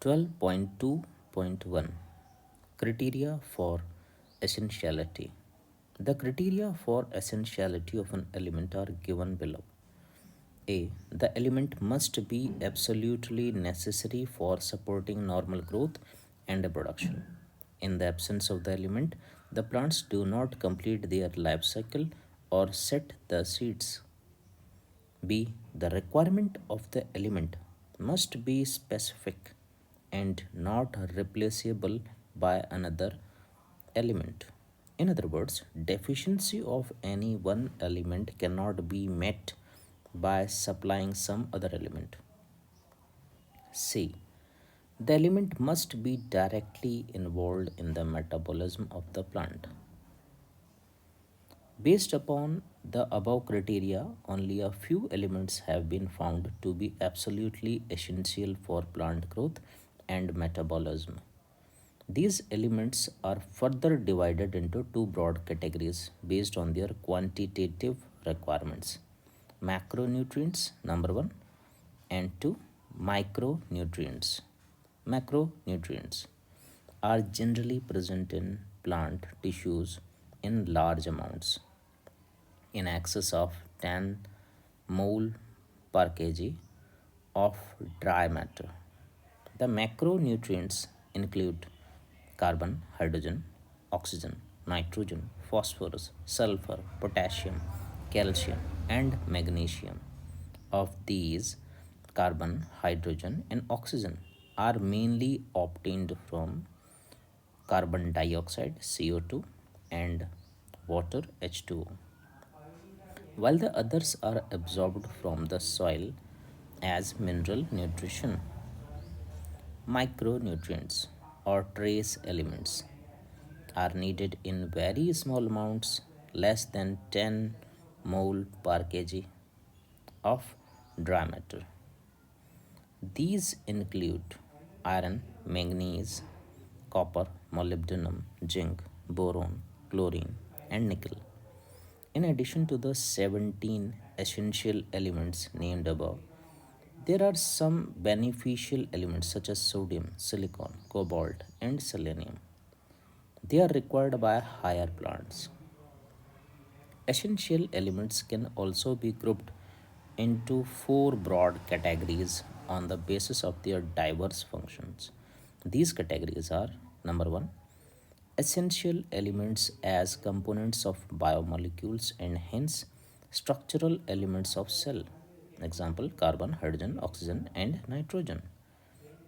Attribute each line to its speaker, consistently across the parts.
Speaker 1: 12.2.1 Criteria for Essentiality. The criteria for essentiality of an element are given below. A. The element must be absolutely necessary for supporting normal growth and reproduction. In the absence of the element, the plants do not complete their life cycle or set the seeds. B. The requirement of the element must be specific and not replaceable by another element. In other words, deficiency of any one element cannot be met by supplying some other element. C. The element must be directly involved in the metabolism of the plant. Based upon the above criteria, only a few elements have been found to be absolutely essential for plant growth and metabolism. These elements are further divided into two broad categories based on their quantitative requirements: macronutrients, number one, and two, micronutrients. Macronutrients are generally present in plant tissues in large amounts, in excess of 10 mole per kg of dry matter. The macronutrients include carbon, hydrogen, oxygen, nitrogen, phosphorus, sulfur, potassium, calcium, and magnesium. Of these, carbon, hydrogen, and oxygen are mainly obtained from carbon dioxide CO2 and water H2O, while the others are absorbed from the soil as mineral nutrition. Micronutrients or trace elements are needed in very small amounts, less than 10 mole per kg of dry matter. These include iron, manganese, copper, molybdenum, zinc, boron, chlorine, and nickel. In addition to the 17 essential elements named above, there are some beneficial elements such as sodium, silicon, cobalt, and selenium. They are required by higher plants. Essential elements can also be grouped into four broad categories on the basis of their diverse functions. These categories are: number one, essential elements as components of biomolecules and hence structural elements of cell. Example: carbon, hydrogen, oxygen, and nitrogen.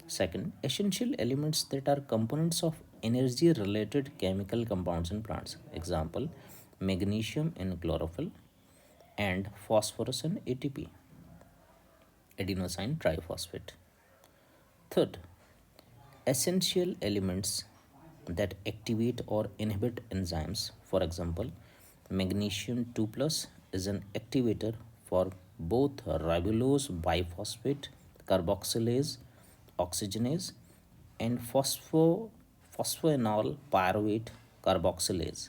Speaker 1: Second, essential elements that are components of energy related chemical compounds in plants. Example: magnesium in chlorophyll and phosphorus in ATP, adenosine triphosphate. Third, essential elements that activate or inhibit enzymes. For example, magnesium 2 plus is an activator for both ribulose biphosphate carboxylase oxygenase and phosphoenol pyruvate carboxylase,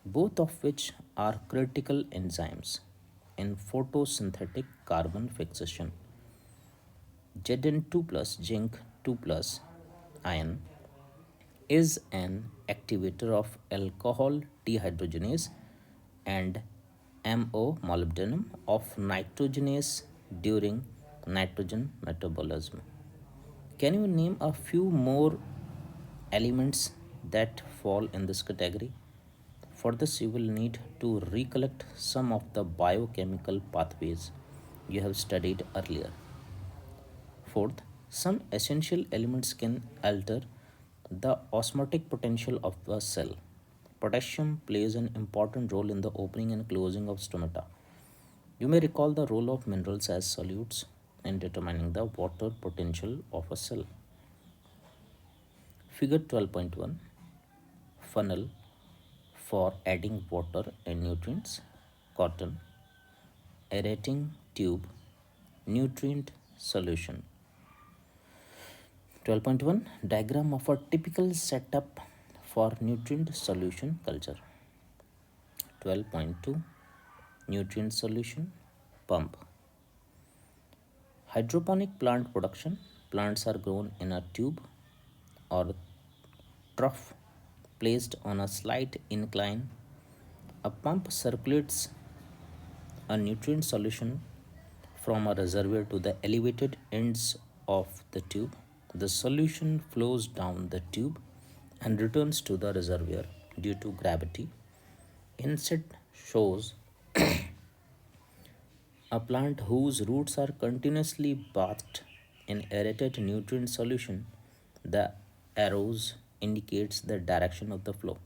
Speaker 1: both of which are critical enzymes in photosynthetic carbon fixation. Zn2 plus zinc 2 plus ion is an activator of alcohol dehydrogenase and MO molybdenum of nitrogenase during nitrogen metabolism. Can you name a few more elements that fall in this category? For this, you will need to recollect some of the biochemical pathways you have studied earlier. Fourth, some essential elements can alter the osmotic potential of the cell. Potassium plays an important role in the opening and closing of stomata. You may recall the role of minerals as solutes in determining the water potential of a cell. Figure 12.1, funnel for adding water and nutrients, cotton, aerating tube, nutrient solution. 12.1, diagram of a typical setup for nutrient solution culture. 12.2, nutrient solution pump. Hydroponic plant production. Plants are grown in a tube or trough placed on a slight incline. A pump circulates a nutrient solution from a reservoir to the elevated ends of the tube. The solution flows down the tube and returns to the reservoir due to gravity. Inset shows a plant whose roots are continuously bathed in aerated nutrient solution. The arrows indicates the direction of the flow.